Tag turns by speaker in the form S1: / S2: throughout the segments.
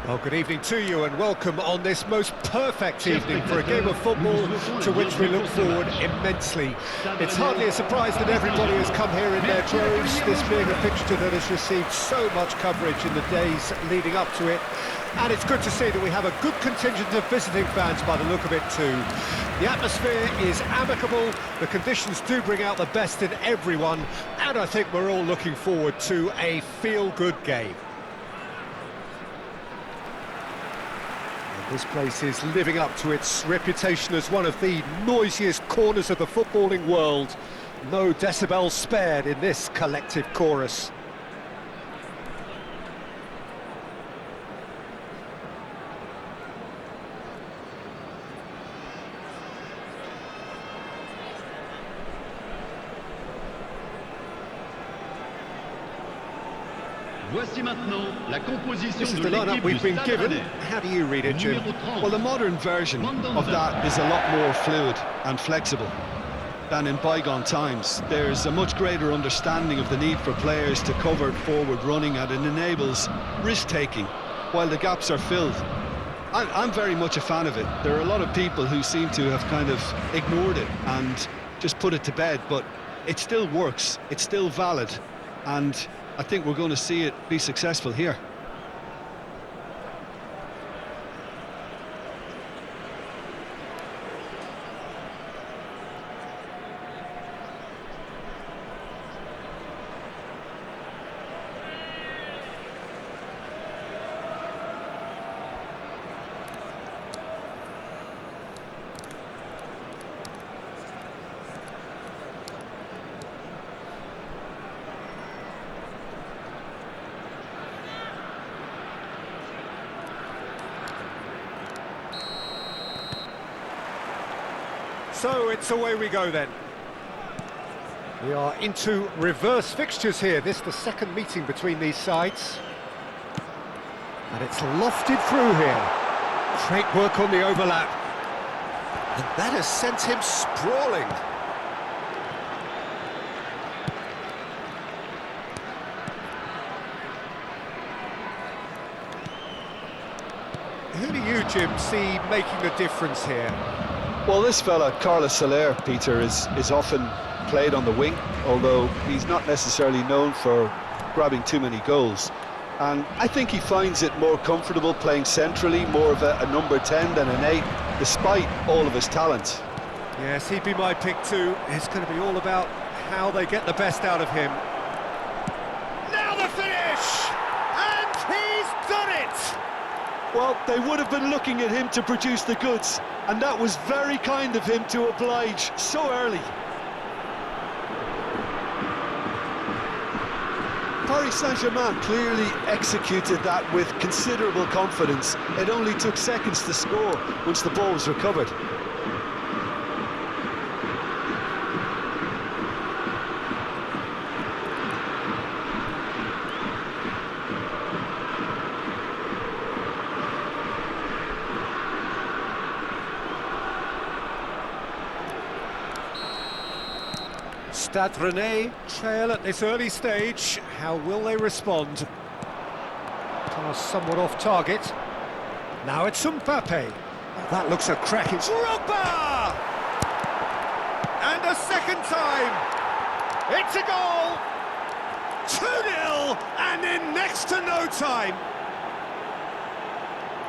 S1: Well, good evening to you and welcome on this most perfect evening for a game of football to which we look forward immensely. It's hardly a surprise that everybody has come here in their droves, this being a fixture that has received so much coverage in the days leading up to it. And it's good to see that we have a good contingent of visiting fans by the look of it too. The atmosphere is amicable, the conditions do bring out the best in everyone, and I think we're all looking forward to a feel-good game. This place is living up to its reputation as one of the noisiest corners of the footballing world. No decibels spared in this collective chorus. This is the lineup we've been given. How do you read it, Jim?
S2: Well, the modern version of that is a lot more fluid and flexible than in bygone times. There's a much greater understanding of the need for players to cover forward running, and it enables risk-taking while the gaps are filled. I'm very much a fan of it. There are a lot of people who seem to have kind of ignored it and just put it to bed, but it still works, it's still valid, and I think we're going to see it be successful here.
S1: So it's away we go then. We are into reverse fixtures here. This is the second meeting between these sides. And it's lofted through here. Great work on the overlap. And that has sent him sprawling. Who do you, Jim, see making the difference here?
S2: Well, this fella, Carlos Soler, Peter, is often played on the wing, although he's not necessarily known for grabbing too many goals. And I think he finds it more comfortable playing centrally, more of a number 10 than an 8, despite all of his talent.
S1: Yes, he'd be my pick too. It's going to be all about how they get the best out of him. Now the finish! And he's done it!
S2: Well, they would have been looking at him to produce the goods, and that was very kind of him to oblige so early. Paris Saint-Germain clearly executed that with considerable confidence. It only took seconds to score once the ball was recovered.
S1: Stade Rennais trail at this early stage. How will they respond? Pass somewhat off target. Now it's Mbappe. Oh, that looks a cracking... Drogba! And a second time! It's a goal! 2-0 and in next to no time!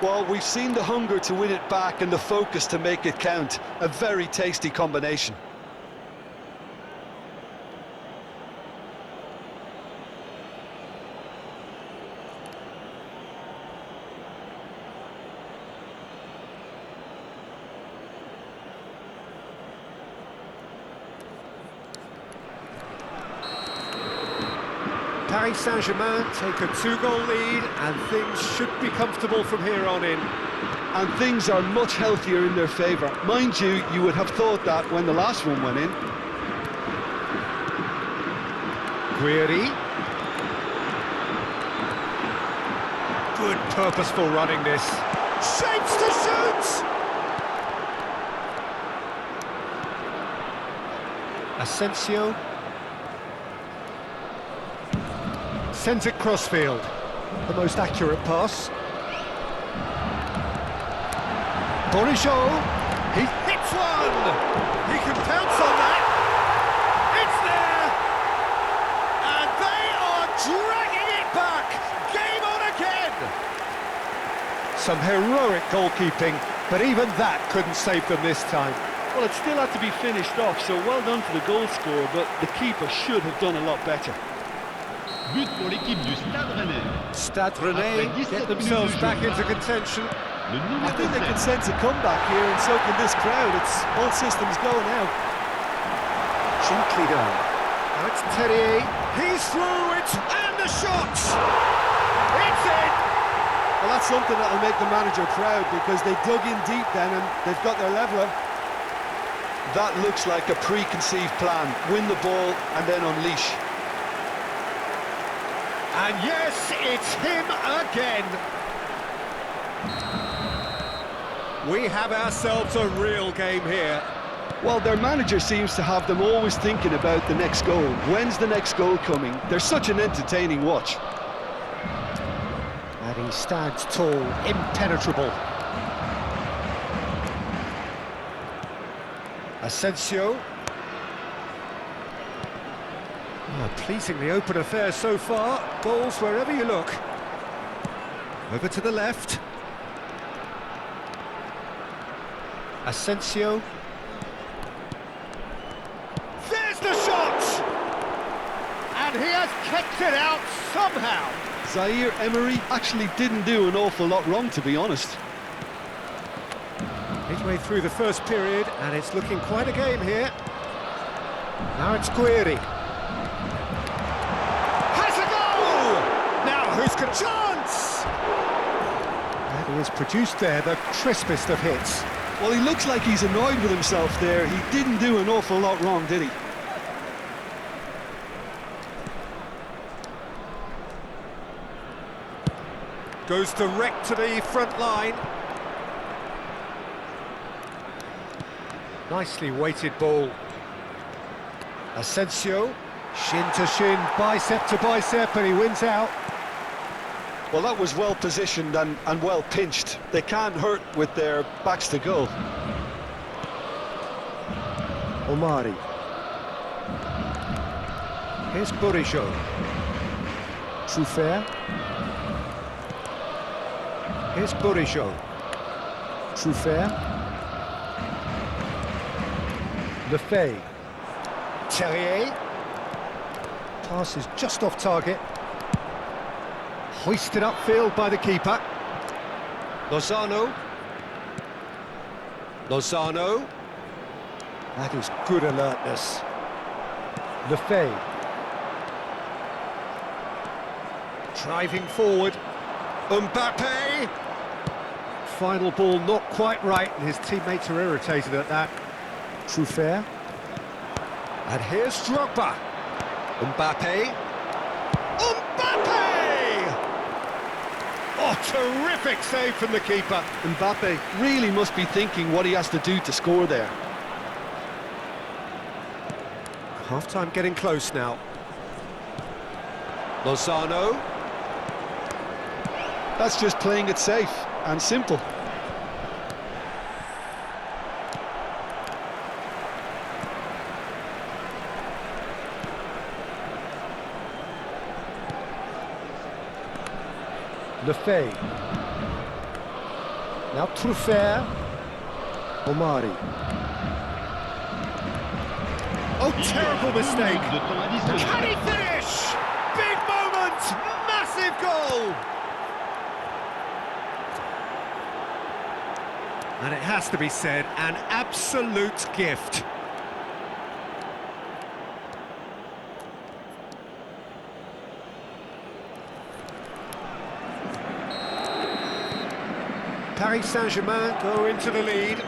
S2: Well, we've seen the hunger to win it back and the focus to make it count. A very tasty combination.
S1: Paris Saint-Germain take a 2-goal lead and things should be comfortable from here on in.
S2: And things are much healthier in their favour. Mind you, you would have thought that when the last one went in.
S1: Guiri. Good purposeful running this. Shapes to shoot! Asensio. Sends it crossfield. The most accurate pass. Bourigeaud, he hits one! He can pounce on that! It's there! And they are dragging it back! Game on again! Some heroic goalkeeping, but even that couldn't save them this time.
S2: Well, it still had to be finished off, so well done to the goal scorer, but the keeper should have done a lot better.
S3: But pour l'équipe du Stade Rennais.
S1: Stade Rennais get themselves back into contention.
S2: I think they can sense a comeback here, and so can this crowd. It's all systems go now.
S1: Gently done. Now it's Terrier. He's through it, and the shot! It's in!
S2: Well, that's something that'll make the manager proud, because they dug in deep then, and they've got their leveller. That looks like a preconceived plan. Win the ball and then unleash.
S1: And yes, it's him again. We have ourselves a real game here.
S2: Well, their manager seems to have them always thinking about the next goal. When's the next goal coming? They're such an entertaining watch.
S1: And he stands tall, impenetrable. Asensio. Oh, pleasingly open affair so far. Goals wherever you look. Over to the left. Asensio. There's the shot! And he has kept it out somehow.
S2: Zaire Emery actually didn't do an awful lot wrong, to be honest.
S1: Midway through the first period, and it's looking quite a game here. Now it's Guiri. Has a goal! Now who's got a chance? And he has produced there the crispest of hits.
S2: Well, he looks like he's annoyed with himself there. He didn't do an awful lot wrong, did he?
S1: Goes direct to the front line. Nicely weighted ball. Asensio, shin to shin, bicep to bicep, and he wins out.
S2: Well, that was well positioned and well pinched. They can't hurt with their backs to goal.
S1: Omari. Here's Bourigeaud. Truffert. Here's Bourigeaud. Truffert. Lefebvre. Terrier. Pass is just off target. Hoisted upfield by the keeper. Lozano. Lozano. That is good alertness. Lefebvre. Driving forward. Mbappe. Final ball not quite right, and his teammates are irritated at that. Truffert. And here's Drogba. Mbappe. Mbappe! Oh, terrific save from the keeper.
S2: Mbappe really must be thinking what he has to do to score there.
S1: Half-time getting close now. Lozano.
S2: That's just playing it safe and simple.
S1: Lefebvre. Now Truffert. Omari. Oh, terrible mistake. Can he finish? Big moment! Massive goal! And it has to be said, an absolute gift. Paris Saint-Germain go into the lead.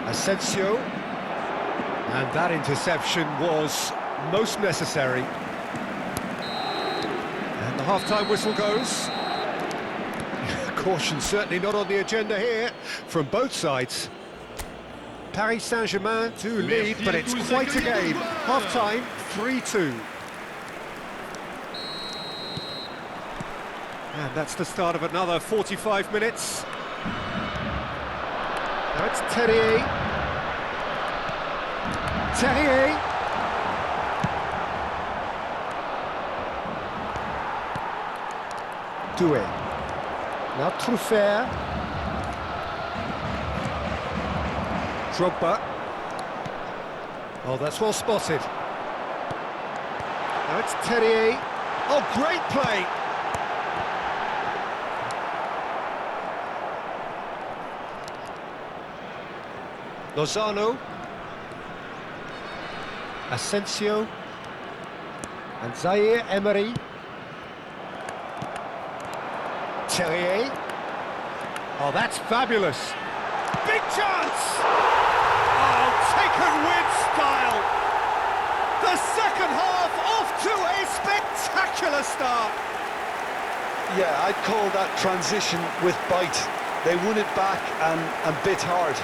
S1: Asensio. And that interception was most necessary. And the half-time whistle goes. Caution certainly not on the agenda here from both sides. Paris Saint-Germain do lead, but it's quite a game. Half-time, 3-2. And that's the start of another 45 minutes. Now it's Terrier. Terrier. Doué. Now Truffert. Drogba. Oh, that's well spotted. Now it's Terrier. Oh, great play! Lozano. Asensio. And Zaire Emery. Terrier. Oh, that's fabulous. Big chance! Oh, taken with style. The second half off to a spectacular start.
S2: Yeah, I'd call that transition with bite. They won it back and bit hard.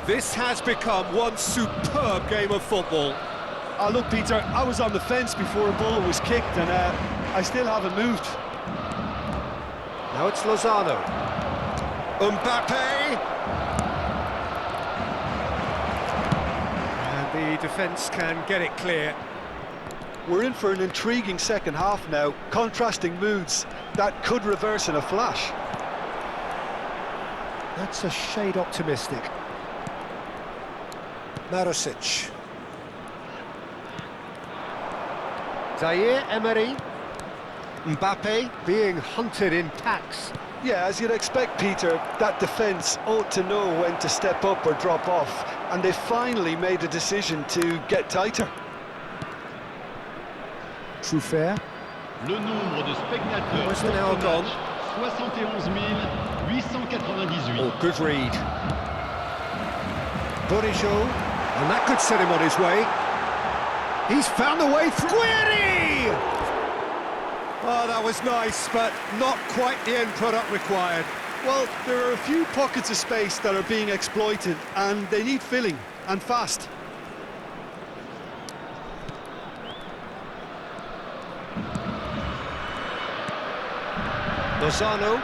S1: This has become one superb game of football.
S2: Oh, look, Peter, I was on the fence before a ball was kicked, and I still haven't moved.
S1: Now it's Lozano. Mbappe! And the defence can get it clear.
S2: We're in for an intriguing second half now, contrasting moods that could reverse in a flash.
S1: That's a shade optimistic. Marusic. Zaire Emery. Mbappe being hunted in packs.
S2: Yeah, as you'd expect, Peter, that defence ought to know when to step up or drop off, and they finally made a decision to get tighter.
S1: Truffert.
S3: Le nombre de spectateurs
S1: Where's the
S3: pour
S1: now
S3: ce
S1: gone?
S3: match, 71 898.
S1: Oh, good read. Bourigeaud, and that could set him on his way. He's found the way through. Guiri! Oh, that was nice, but not quite the end product required.
S2: Well, there are a few pockets of space that are being exploited, and they need filling, and fast.
S1: Lozano.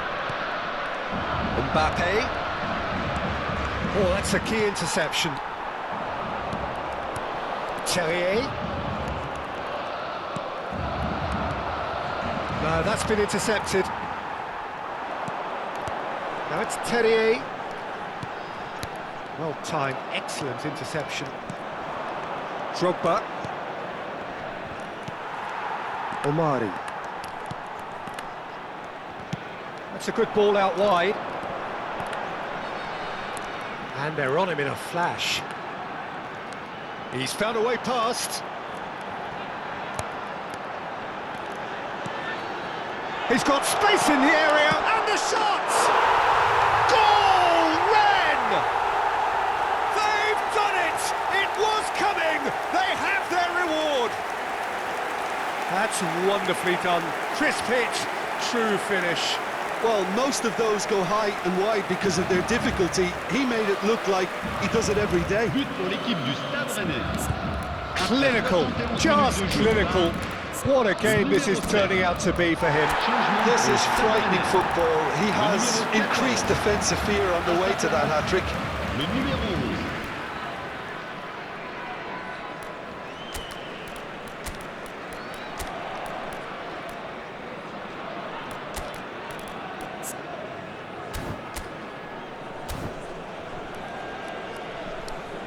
S1: Mbappe. Oh, that's a key interception. Terrier. No, that's been intercepted. Now it's Terrier. Well timed, excellent interception. Drogba. Omari. That's a good ball out wide. And they're on him in a flash. He's found a way past. He's got space in the area, and the shot! Goal, Rennes! They've done it! It was coming! They have their reward! That's wonderfully done. Crisp hit, true finish.
S2: Well, most of those go high and wide because of their difficulty. He made it look like he does it every day.
S3: But pour l'équipe du Stade Rennais.
S1: Clinical, just clinical. What a game this is turning out to be for him.
S2: This is frightening football. He has increased defensive fear on the way to that hat-trick.
S3: Le numéro 11.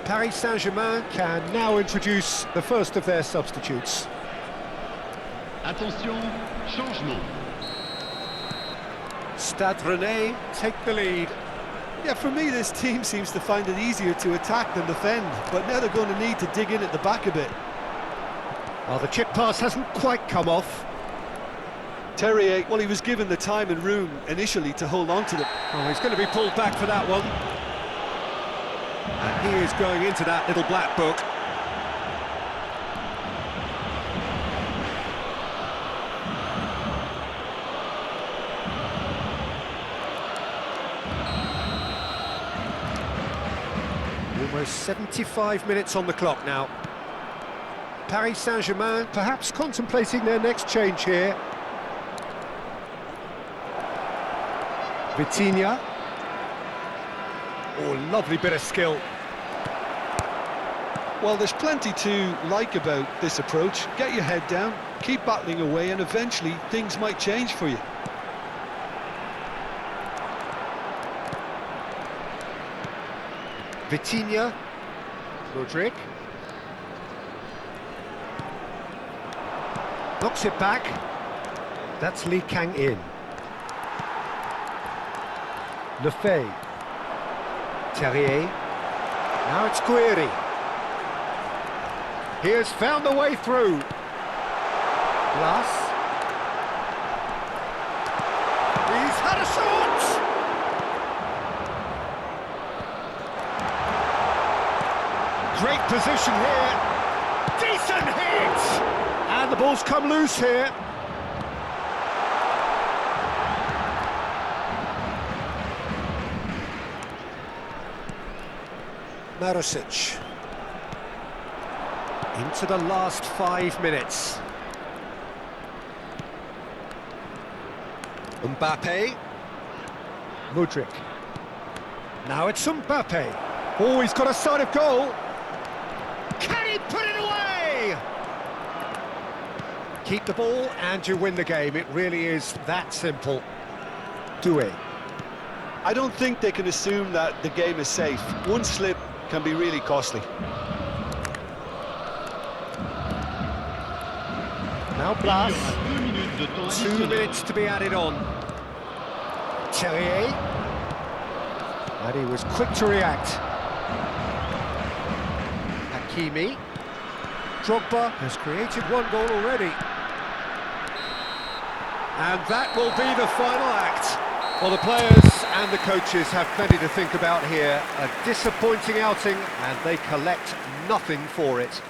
S1: Paris Saint-Germain can now introduce the first of their substitutes.
S3: Attention, changement.
S1: Stade Rennais take the lead.
S2: Yeah, for me, this team seems to find it easier to attack than defend, but now they're going to need to dig in at the back a bit.
S1: Oh, the chip pass hasn't quite come off.
S2: Terrier, well, he was given the time and room initially to hold on to them.
S1: Oh, he's going to be pulled back for that one. And he is going into that little black book. Almost 75 minutes on the clock now. Paris Saint-Germain perhaps contemplating their next change here. Vitinha. Oh, lovely bit of skill.
S2: Well, there's plenty to like about this approach. Get your head down, keep battling away, and eventually things might change for you.
S1: Vitinha. Rodrigue. Knocks it back. That's Lee Kang-in. Lefebvre. Terrier. Now it's Guiri. He has found the way through. Blas. He's had a shot! Great position here. Decent hit! And the ball's come loose here. Marusic. Into the last 5 minutes. Mbappe. Mudryk. Now it's Mbappe. Oh, he's got a sight of goal. Can he put it away? Keep the ball and you win the game. It really is that simple. Doué.
S2: I don't think they can assume that the game is safe. One slip can be really costly.
S1: Now
S3: Il y
S1: Blas.
S3: aura 2 minutes de temps
S1: 2
S3: additionnel.
S1: minutes to be added on. Terrier. And he was quick to react. Hakimi. Drogba has created 1 goal already. And that will be the final act. Well, the players and the coaches have plenty to think about here. A disappointing outing, and they collect nothing for it.